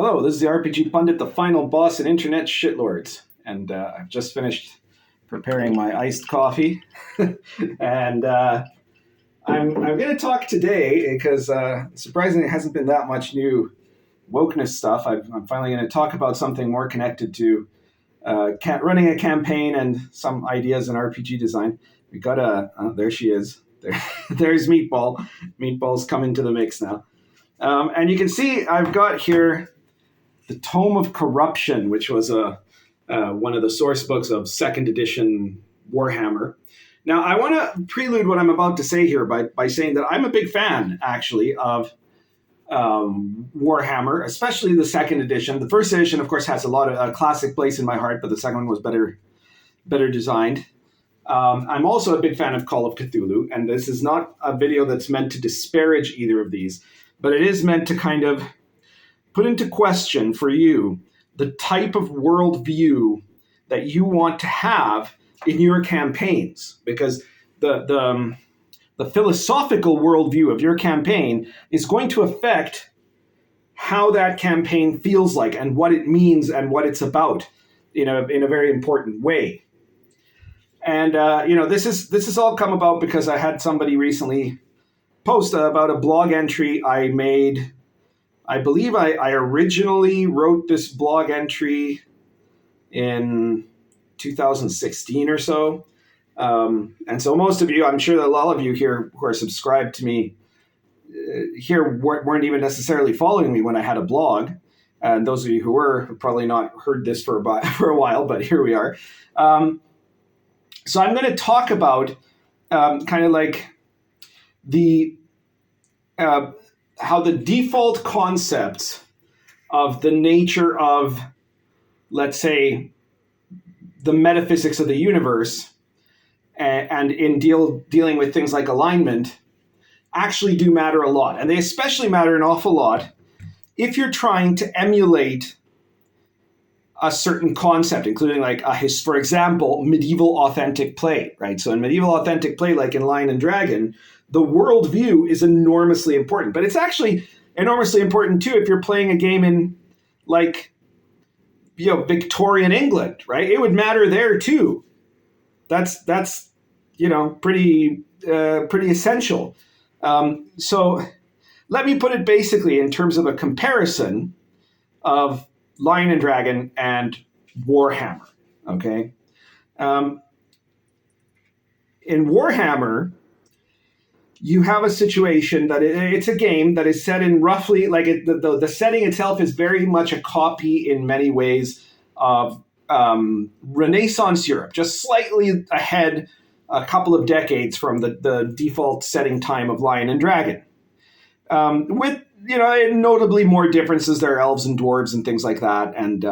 Hello, this is the RPG Pundit, the final boss in Internet Shitlords. And I've just finished preparing my iced coffee. and I'm going to talk today because surprisingly it hasn't been that much new wokeness stuff. I'm finally going to talk about something more connected to running a campaign and some ideas in RPG design. We got there she is. There's Meatball. Meatball's coming to the mix now. And you can see I've got here the Tome of Corruption, which was one of the source books of second edition Warhammer. Now, I want to prelude what I'm about to say here by saying that I'm a big fan, actually, of Warhammer, especially the second edition. The first edition, of course, has a lot of classic place in my heart, but the second one was better designed. I'm also a big fan of Call of Cthulhu, and this is not a video that's meant to disparage either of these, but it is meant to kind of put into question for you the type of worldview that you want to have in your campaigns, because the philosophical worldview of your campaign is going to affect how that campaign feels like and what it means and what it's about in a very important way. And this is all come about because I had somebody recently post about a blog entry I made. I believe I originally wrote this blog entry in 2016 or so. And so most of you, I'm sure that a lot of you here who are subscribed to me here weren't even necessarily following me when I had a blog. And those of you who were have probably not heard this for a while, but here we are. So I'm going to talk about kind of like how the default concepts of the nature of, let's say, the metaphysics of the universe and in dealing with things like alignment actually do matter a lot. And they especially matter an awful lot if you're trying to emulate a certain concept, including like for example, medieval authentic play, right? So in medieval authentic play, like in Lion and Dragon, the worldview is enormously important, but it's actually enormously important too if you're playing a game in like, Victorian England, right? It would matter there too. That's pretty essential. So let me put it basically in terms of a comparison of Lion and Dragon and Warhammer, okay? In Warhammer, you have a situation that it's a game that is set in roughly, like the setting itself is very much a copy in many ways of Renaissance Europe, just slightly ahead a couple of decades from the default setting time of Lion and Dragon. With, notably more differences. There are elves and dwarves and things like that. And,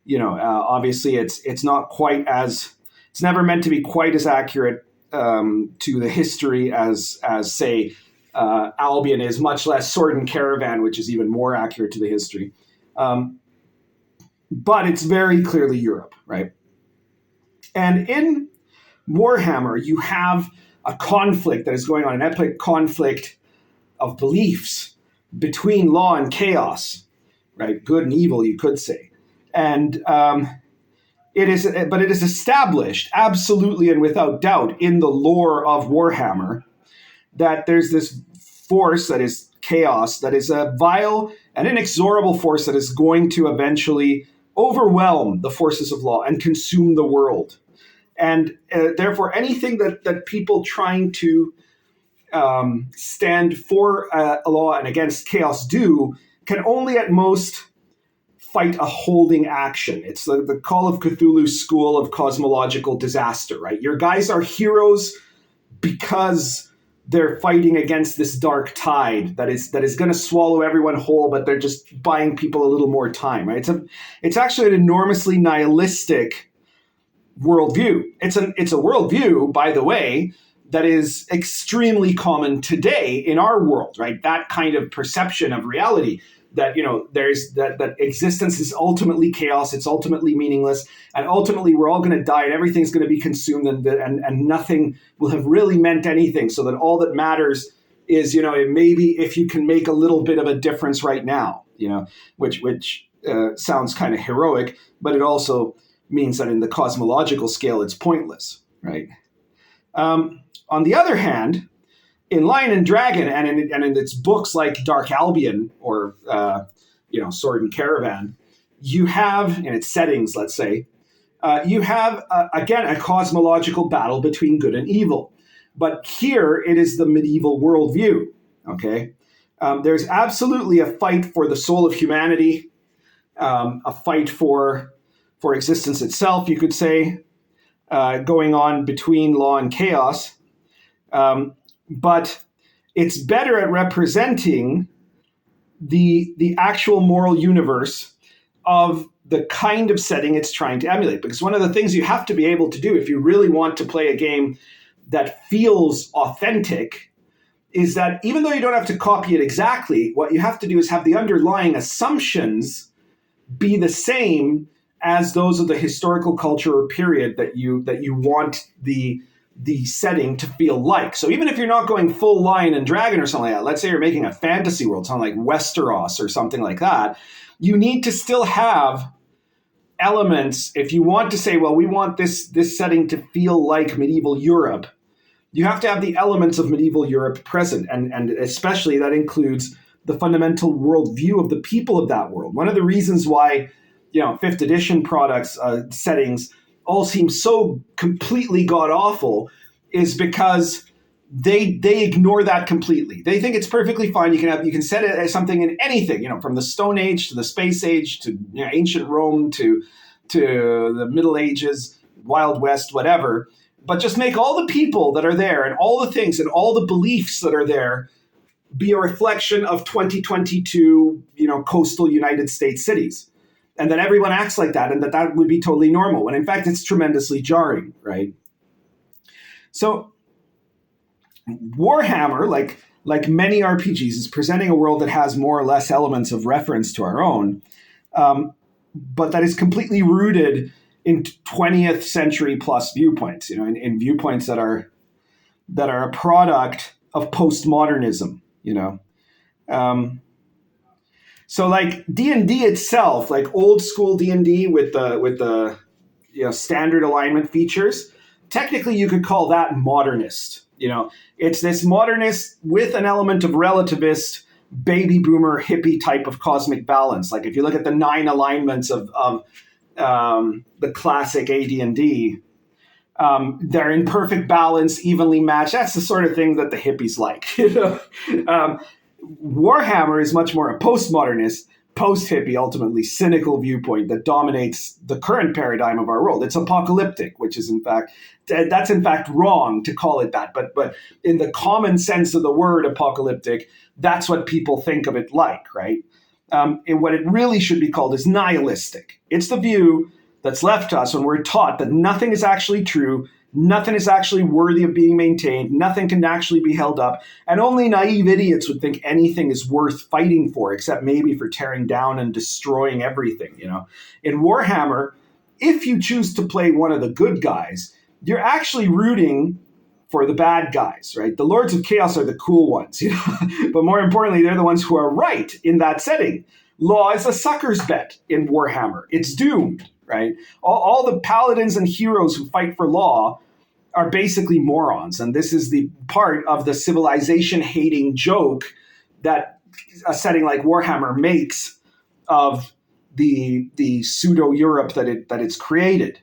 obviously it's not quite as, it's never meant to be quite as accurate to the history as say, Albion is, much less Sword and Caravan, which is even more accurate to the history. But it's very clearly Europe, right? And in Warhammer, you have a conflict that is going on, an epic conflict of beliefs between law and chaos, right? Good and evil, you could say. And it is established absolutely and without doubt in the lore of Warhammer that there's this force that is chaos, that is a vile and inexorable force that is going to eventually overwhelm the forces of law and consume the world. And therefore, anything that people trying to stand for a law and against chaos do can only at most fight a holding action. It's the Call of Cthulhu school of cosmological disaster, right? Your guys are heroes because they're fighting against this dark tide that is going to swallow everyone whole, but they're just buying people a little more time, right? It's actually an enormously nihilistic worldview. It's a worldview, by the way, that is extremely common today in our world, right? That kind of perception of reality that, there's that existence is ultimately chaos, it's ultimately meaningless, and ultimately we're all going to die and everything's going to be consumed and nothing will have really meant anything. So that all that matters is, maybe if you can make a little bit of a difference right now. which sounds kind of heroic, but it also means that in the cosmological scale, it's pointless, right? On the other hand, in Lion and Dragon and in its books like Dark Albion or Sword and Caravan, you have, in its settings, let's say, you have, again, a cosmological battle between good and evil. But here it is the medieval worldview, okay? There's absolutely a fight for the soul of humanity, a fight for existence itself, you could say, going on between law and chaos. But it's better at representing the actual moral universe of the kind of setting it's trying to emulate. Because one of the things you have to be able to do if you really want to play a game that feels authentic is that even though you don't have to copy it exactly, what you have to do is have the underlying assumptions be the same as those of the historical culture or period that you want the setting to feel like. So even if you're not going full Lion and Dragon or something like that, let's say you're making a fantasy world, something like Westeros or something like that, you need to still have elements. If you want to say, well, we want this setting to feel like medieval Europe, you have to have the elements of medieval Europe present. And especially that includes the fundamental worldview of the people of that world. One of the reasons why, 5th edition products, settings all seem so completely god-awful is because they ignore that completely. They think it's perfectly fine. You can set it as something in anything, from the Stone Age to the Space Age to ancient Rome to the Middle Ages, Wild West, whatever. But just make all the people that are there and all the things and all the beliefs that are there be a reflection of 2022, coastal United States cities. And that everyone acts like that and that would be totally normal, when in fact it's tremendously jarring, right? So Warhammer, like many RPGs, is presenting a world that has more or less elements of reference to our own, but that is completely rooted in 20th century plus viewpoints, in viewpoints that are a product of postmodernism, So like D&D itself, like old school D&D with the standard alignment features, technically you could call that modernist. It's this modernist with an element of relativist, baby boomer, hippie type of cosmic balance. Like if you look at the 9 alignments of the classic AD&D, they're in perfect balance, evenly matched. That's the sort of thing that the hippies like. Warhammer is much more a postmodernist, post-hippie, ultimately cynical viewpoint that dominates the current paradigm of our world. It's apocalyptic, which is in fact wrong to call it that. But in the common sense of the word apocalyptic, that's what people think of it like, right? And what it really should be called is nihilistic. It's the view that's left to us when we're taught that nothing is actually true, nothing is actually worthy of being maintained, nothing can actually be held up, and only naive idiots would think anything is worth fighting for, except maybe for tearing down and destroying everything, In Warhammer, if you choose to play one of the good guys, you're actually rooting for the bad guys, right? The Lords of Chaos are the cool ones, but more importantly, they're the ones who are right in that setting. Law is a sucker's bet in Warhammer. It's doomed, right? All the paladins and heroes who fight for law are basically morons. And this is the part of the civilization-hating joke that a setting like Warhammer makes of the pseudo-Europe that it's created.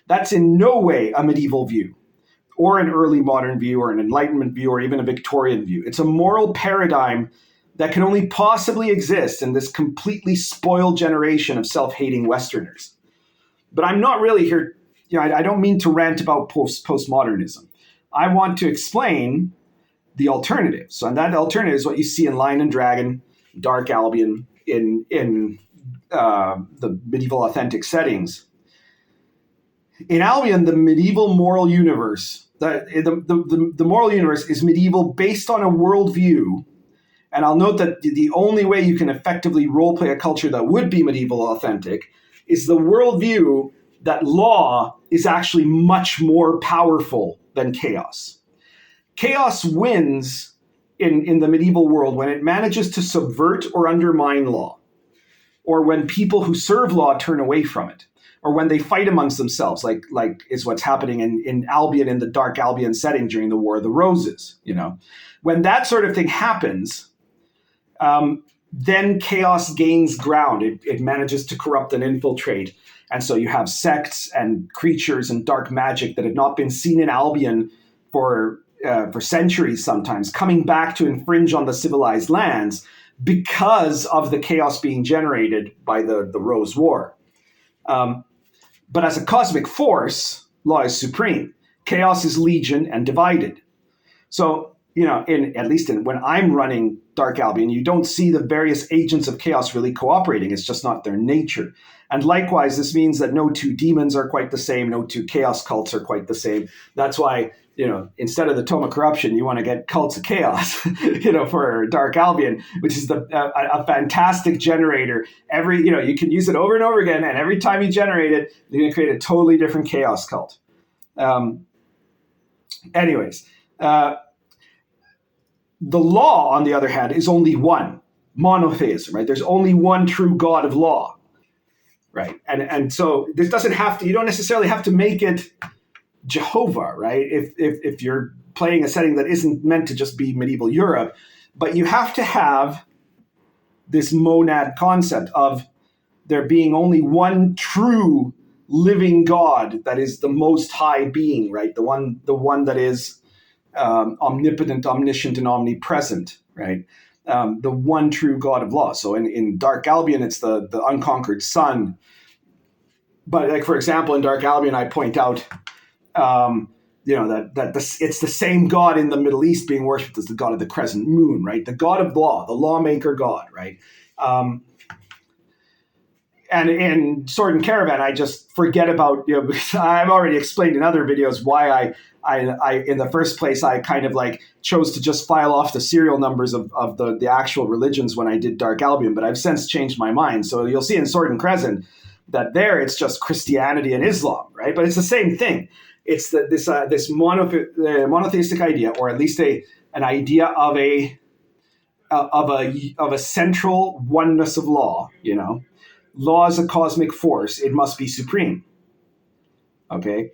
That's in no way a medieval view, or an early modern view, or an Enlightenment view, or even a Victorian view. It's a moral paradigm that can only possibly exist in this completely spoiled generation of self-hating Westerners. But I'm not really here, I don't mean to rant about postmodernism. I want to explain the alternative. So, and that alternative is what you see in Lion and Dragon, Dark Albion, in the medieval authentic settings. In Albion, the medieval moral universe, the moral universe is medieval based on a worldview. And I'll note that the only way you can effectively roleplay a culture that would be medieval authentic is the worldview that law is actually much more powerful than chaos. Chaos wins in the medieval world when it manages to subvert or undermine law. or when people who serve law turn away from it, or when they fight amongst themselves, like is what's happening in Albion, in the Dark Albion setting during the War of the Roses. When that sort of thing happens, then chaos gains ground. It manages to corrupt and infiltrate. And so you have sects and creatures and dark magic that have not been seen in Albion for centuries sometimes, coming back to infringe on the civilized lands because of the chaos being generated by the Rose War. But as a cosmic force, law is supreme. Chaos is legion and divided. So, when I'm running Dark Albion, you don't see the various agents of chaos really cooperating. It's just not their nature. And likewise, this means that no two demons are quite the same. No two chaos cults are quite the same. That's why, instead of the Tome of Corruption, you want to get Cults of Chaos, for Dark Albion, which is a fantastic generator. You can use it over and over again. And every time you generate it, you're going to create a totally different chaos cult. The law, on the other hand, is only one. Monotheism, right? There's only one true God of law, right? And so this doesn't have to, you don't necessarily have to make it Jehovah, right? If you're playing a setting that isn't meant to just be medieval Europe, but you have to have this monad concept of there being only one true living God that is the most high being, right? The one that is omnipotent, omniscient, and omnipresent, right? The one true God of law. So in Dark Albion, it's the unconquered sun. But for example, in Dark Albion, I point out, it's the same God in the Middle East being worshipped as the God of the crescent moon, right? The God of law, the lawmaker God, right? And in Sword and Caravan, I just forget about, because I've already explained in other videos why I in the first place, I kind of chose to just file off the serial numbers of the actual religions when I did Dark Albion, but I've since changed my mind. So you'll see in Sword and Crescent that there it's just Christianity and Islam, right? But it's the same thing. It's this monotheistic idea, or at least an idea of a central oneness of law. Law is a cosmic force; it must be supreme. Okay.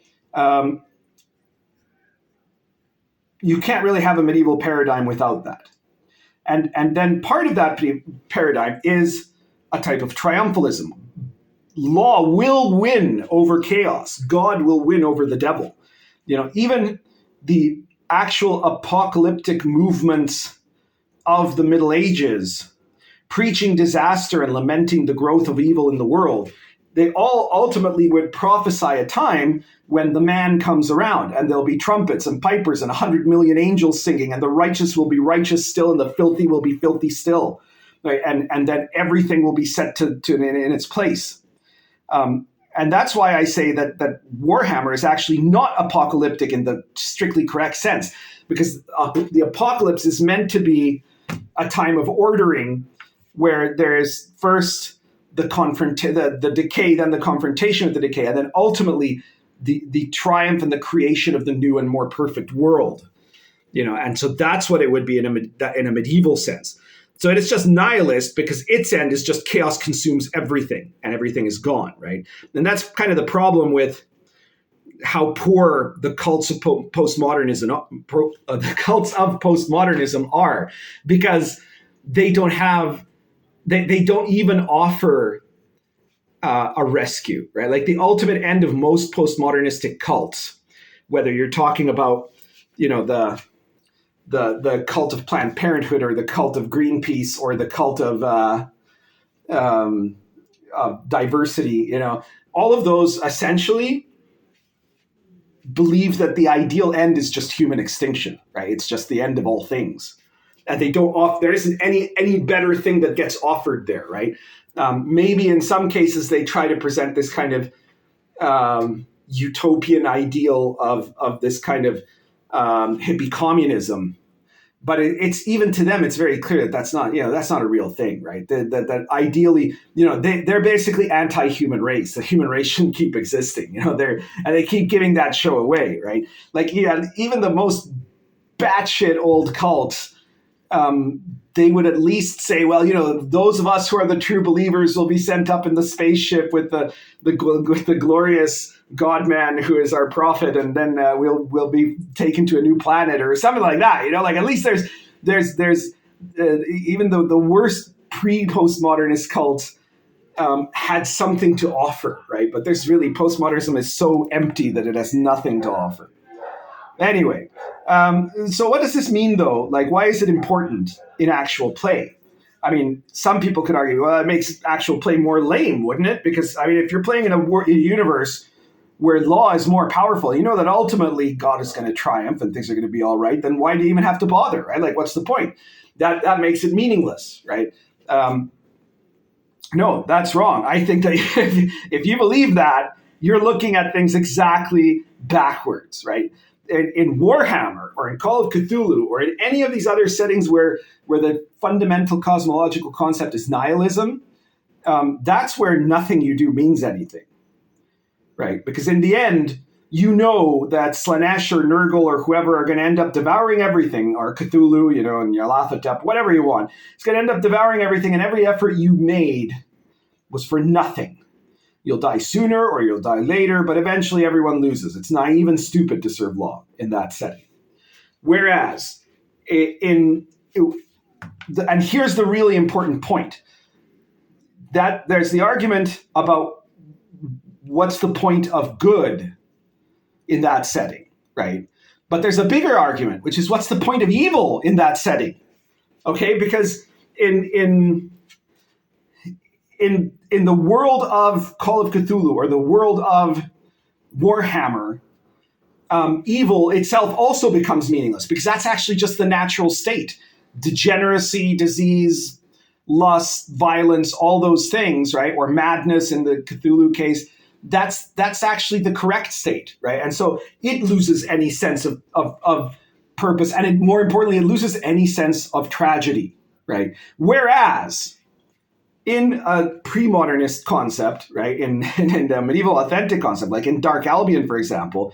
You can't really have a medieval paradigm without that. And then part of that paradigm is a type of triumphalism. Law will win over chaos. God will win over the devil. Even the actual apocalyptic movements of the Middle Ages, preaching disaster and lamenting the growth of evil in the world, they all ultimately would prophesy a time when the man comes around, and there'll be trumpets and pipers and 100 million angels singing, and the righteous will be righteous still, and the filthy will be filthy still, right? And then everything will be set to in its place. And that's why I say that Warhammer is actually not apocalyptic in the strictly correct sense, because the apocalypse is meant to be a time of ordering where there is first the decay, then the confrontation of the decay, and then ultimately the triumph and the creation of the new and more perfect world. And so that's what it would be in a medieval sense. So it is just nihilist because its end is just chaos consumes everything and everything is gone, right? And that's kind of the problem with how poor the cults of postmodernism are, because they don't even offer a rescue, right? Like the ultimate end of most postmodernistic cults, whether you're talking about, the cult of Planned Parenthood or the cult of Greenpeace or the cult of diversity, all of those essentially believe that the ideal end is just human extinction, right? It's just the end of all things. And there isn't any better thing that gets offered there, right? Maybe in some cases they try to present this kind of utopian ideal of this kind of hippie communism, but it's even to them, it's very clear that that's not a real thing, right? That ideally, they're basically anti-human race. The human race shouldn't keep existing, they keep giving that show away, right? Like, even the most batshit old cults they would at least say, well, those of us who are the true believers will be sent up in the spaceship with the glorious God-man who is our prophet, and then we'll be taken to a new planet or something like that. Like at least there's even though the worst pre-postmodernist cults had something to offer, right? But there's really, postmodernism is so empty that it has nothing to offer. Anyway, so what does this mean, though? Like, why is it important in actual play? I mean, some people could argue, well, it makes actual play more lame, wouldn't it? Because, I mean, if you're playing in a universe where law is more powerful, that ultimately God is going to triumph and things are going to be all right, then why do you even have to bother, right? Like, what's the point? That makes it meaningless, right? No, that's wrong. I think that if you believe that, you're looking at things exactly backwards, right? In Warhammer or in Call of Cthulhu or in any of these other settings where the fundamental cosmological concept is nihilism, that's where nothing you do means anything, right? Because in the end, that Slanesh or Nurgle or whoever are going to end up devouring everything, or Cthulhu, and Nyarlathotep, whatever you want. It's going to end up devouring everything, and every effort you made was for nothing. You'll die sooner or you'll die later, but eventually everyone loses. It's naive and stupid to serve law in that setting. Whereas, and here's the really important point, that there's the argument about what's the point of good in that setting, right? But there's a bigger argument, which is what's the point of evil in that setting? Okay, because in the world of Call of Cthulhu or the world of Warhammer, evil itself also becomes meaningless because that's actually just the natural state. Degeneracy, disease, lust, violence, all those things, right? Or madness in the Cthulhu case, that's actually the correct state, right? And so it loses any sense of purpose, and more importantly, it loses any sense of tragedy, right? Whereas in a pre-modernist concept, right, in the medieval authentic concept, like in Dark Albion, for example,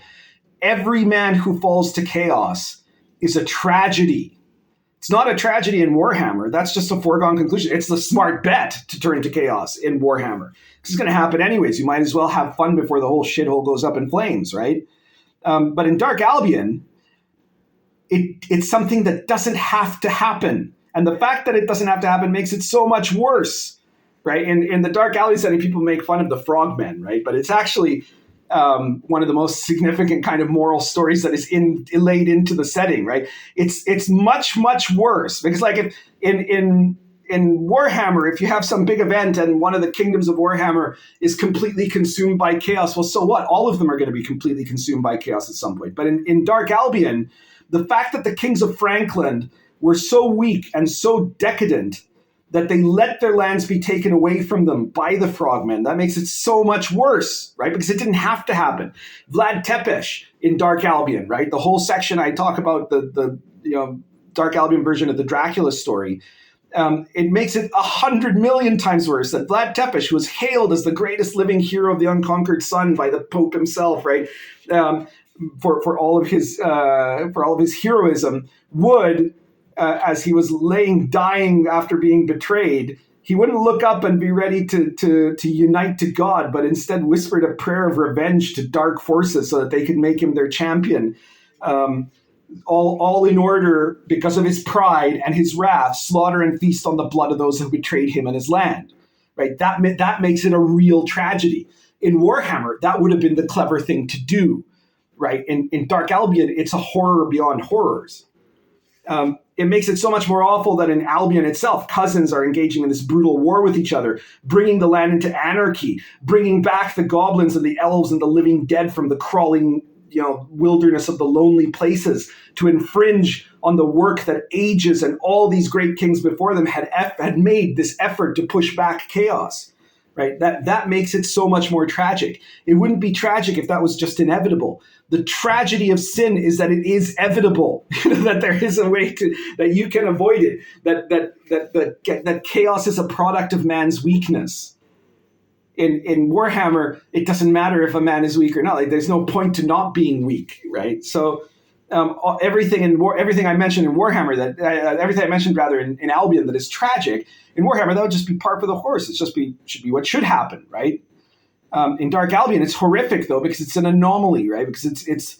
every man who falls to chaos is a tragedy. It's not a tragedy in Warhammer. That's just a foregone conclusion. It's the smart bet to turn to chaos in Warhammer. This is going to happen anyways. You might as well have fun before the whole shithole goes up in flames, right? But in Dark Albion, it's something that doesn't have to happen. And the fact that it doesn't have to happen makes it so much worse, right? In the Dark Albion setting, people make fun of the frogmen, right? But it's actually one of the most significant kind of moral stories that is laid into the setting, right? It's much, much worse because, like, if in Warhammer, if you have some big event and one of the kingdoms of Warhammer is completely consumed by chaos, well, so what? All of them are going to be completely consumed by chaos at some point. But in Dark Albion, the fact that the kings of Frankland were so weak and so decadent that they let their lands be taken away from them by the frogmen, that makes it so much worse, right? Because it didn't have to happen. Vlad Tepes in Dark Albion, right? The whole section I talk about the Dark Albion version of the Dracula story, it makes it 100 million times worse that Vlad Tepes, who was hailed as the greatest living hero of the unconquered sun by the Pope himself, right? For all of his heroism, would, as he was dying after being betrayed, he wouldn't look up and be ready to unite to God, but instead whispered a prayer of revenge to dark forces so that they could make him their champion. All in order, because of his pride and his wrath, slaughter and feast on the blood of those who betrayed him and his land. Right? That makes it a real tragedy. In Warhammer, that would have been the clever thing to do. Right? In Dark Albion, it's a horror beyond horrors. It makes it so much more awful that in Albion itself, cousins are engaging in this brutal war with each other, bringing the land into anarchy, bringing back the goblins and the elves and the living dead from the crawling, wilderness of the lonely places to infringe on the work that ages and all these great kings before them had made this effort to push back chaos. Right? That makes it so much more tragic. It wouldn't be tragic if that was just inevitable. The tragedy of sin is that it is evitable, that there is a way that you can avoid it, that chaos is a product of man's weakness. In Warhammer, it doesn't matter if a man is weak or not. Like, there's no point to not being weak, right? So everything I mentioned in Warhammer, everything I mentioned rather in Albion that is tragic, in Warhammer that would just be par for the horse. Should be what should happen, right? In Dark Albion, it's horrific though because it's an anomaly, right? Because it's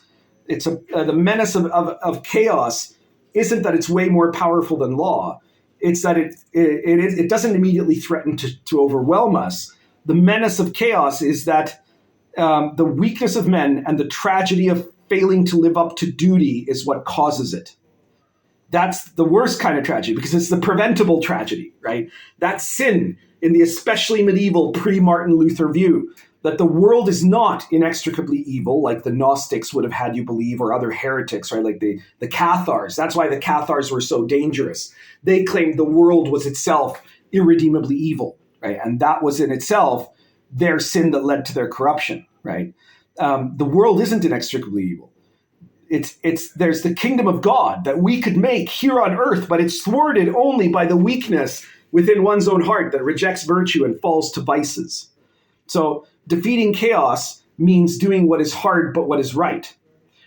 the menace of chaos isn't that it's way more powerful than law. It's that it doesn't immediately threaten to overwhelm us. The menace of chaos is that the weakness of men and the tragedy of failing to live up to duty is what causes it. That's the worst kind of tragedy because it's the preventable tragedy, right? That's sin in the especially medieval pre-Martin Luther view, that the world is not inextricably evil like the Gnostics would have had you believe, or other heretics, right? Like the Cathars. That's why the Cathars were so dangerous. They claimed the world was itself irredeemably evil, right? And that was in itself their sin that led to their corruption, right? The world isn't inextricably evil. There's the kingdom of God that we could make here on earth, but it's thwarted only by the weakness within one's own heart that rejects virtue and falls to vices. So defeating chaos means doing what is hard but what is right.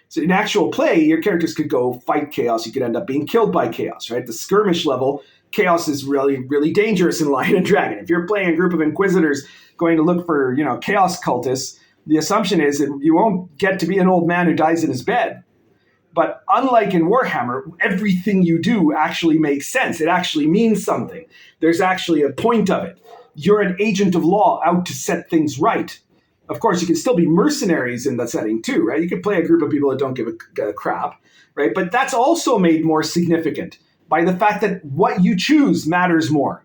So in actual play, your characters could go fight chaos. You could end up being killed by chaos, right? The skirmish level, chaos is really, really dangerous in Lion and Dragon. If you're playing a group of Inquisitors going to look for, chaos cultists, the assumption is that you won't get to be an old man who dies in his bed. But unlike in Warhammer, everything you do actually makes sense. It actually means something. There's actually a point of it. You're an agent of law out to set things right. Of course, you can still be mercenaries in that setting too, right? You could play a group of people that don't give a crap, right? But that's also made more significant by the fact that what you choose matters more.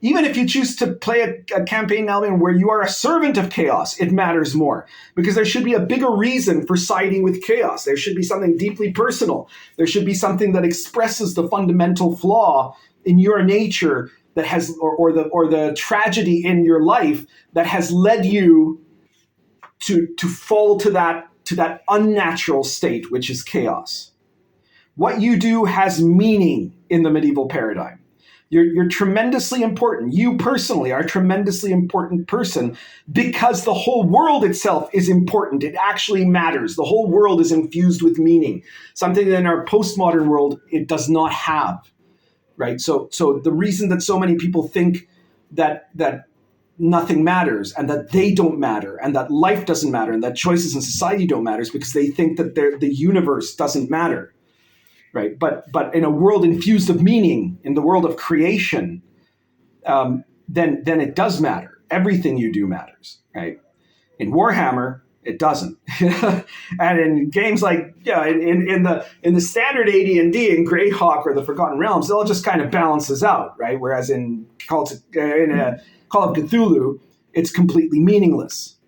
Even if you choose to play a campaign in Albion where you are a servant of chaos, it matters more because there should be a bigger reason for siding with chaos. There should be something deeply personal. There should be something that expresses the fundamental flaw in your nature that has, or the tragedy in your life that has led you to fall to that unnatural state, which is chaos. What you do has meaning in the medieval paradigm. You're tremendously important. You personally are a tremendously important person because the whole world itself is important. It actually matters. The whole world is infused with meaning, something that in our postmodern world it does not have, right? So the reason that so many people think that nothing matters and that they don't matter and that life doesn't matter and that choices in society don't matter is because they think that the universe doesn't matter. Right, but in a world infused of meaning, in the world of creation, then it does matter. Everything you do matters, right? In Warhammer, it doesn't. And in games like in the standard AD&D, in Greyhawk or the Forgotten Realms, it all just kind of balances out, right? Whereas in Call of Cthulhu, it's completely meaningless.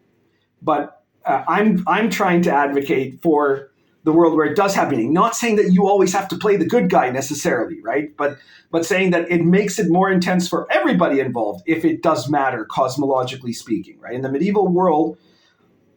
But I'm trying to advocate for the world where it does have meaning. Not saying that you always have to play the good guy necessarily, right? But saying that it makes it more intense for everybody involved if it does matter, cosmologically speaking, right? In the medieval world,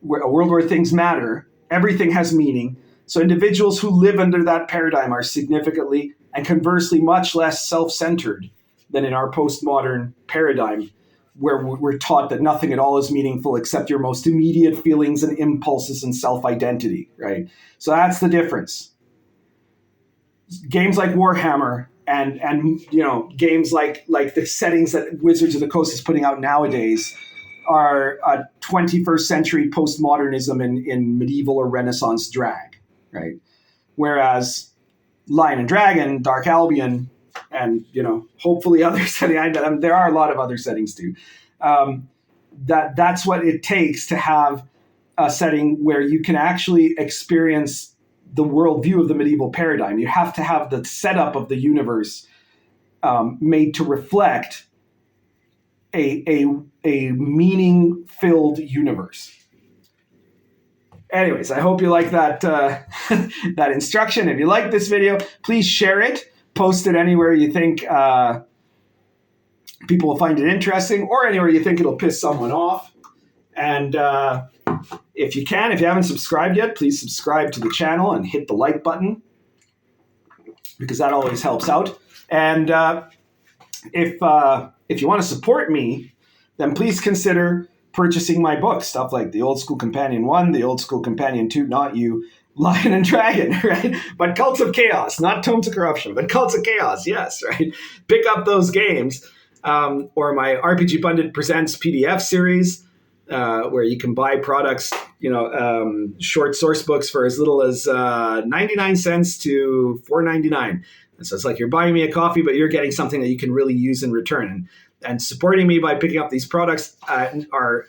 a world where things matter, everything has meaning. So individuals who live under that paradigm are significantly and conversely much less self-centered than in our postmodern paradigm, where we're taught that nothing at all is meaningful except your most immediate feelings and impulses and self-identity, right? So that's the difference. Games like Warhammer and games like the settings that Wizards of the Coast is putting out nowadays are a 21st century postmodernism in medieval or Renaissance drag, right? Whereas Lion and Dragon, Dark Albion, and hopefully other settings. There are a lot of other settings too. That's what it takes to have a setting where you can actually experience the worldview of the medieval paradigm. You have to have the setup of the universe made to reflect a meaning-filled universe. Anyways, I hope you like that that instruction. If you like this video, please share it. Post it anywhere you think people will find it interesting, or anywhere you think it'll piss someone off. And if you haven't subscribed yet, please subscribe to the channel and hit the like button, because that always helps out. And if you want to support me, then please consider purchasing my books, stuff like the Old School Companion 1, the Old School Companion 2, Not You, Lion and Dragon, right? But Cults of Chaos, not Tomes of Corruption, but Cults of Chaos, yes, right? Pick up those games. Or my RPG Pundit Presents PDF series, where you can buy products, short source books for as little as 99 cents to $4.99. And so it's like you're buying me a coffee, but you're getting something that you can really use in return. And supporting me by picking up these products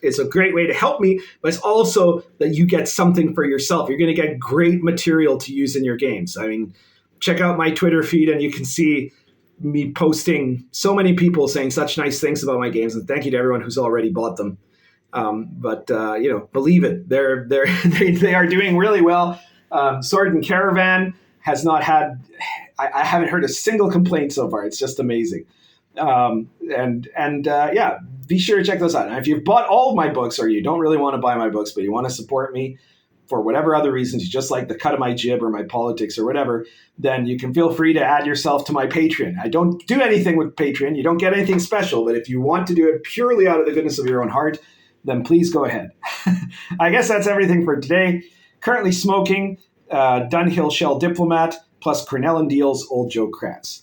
is a great way to help me, but it's also that you get something for yourself. You're going to get great material to use in your games. I mean, check out my Twitter feed and you can see me posting so many people saying such nice things about my games. And thank you to everyone who's already bought them. But believe it, they are doing really well. Sword and Caravan has not had, I haven't heard a single complaint so far. It's just amazing. Be sure to check those out. And if you've bought all of my books or you don't really want to buy my books, but you want to support me for whatever other reasons, you just like the cut of my jib or my politics or whatever, then you can feel free to add yourself to my Patreon. I don't do anything with Patreon. You don't get anything special, but if you want to do it purely out of the goodness of your own heart, then please go ahead. I guess that's everything for today. Currently smoking Dunhill Shell Diplomat plus Cornell and Deal's Old Joe Kratz.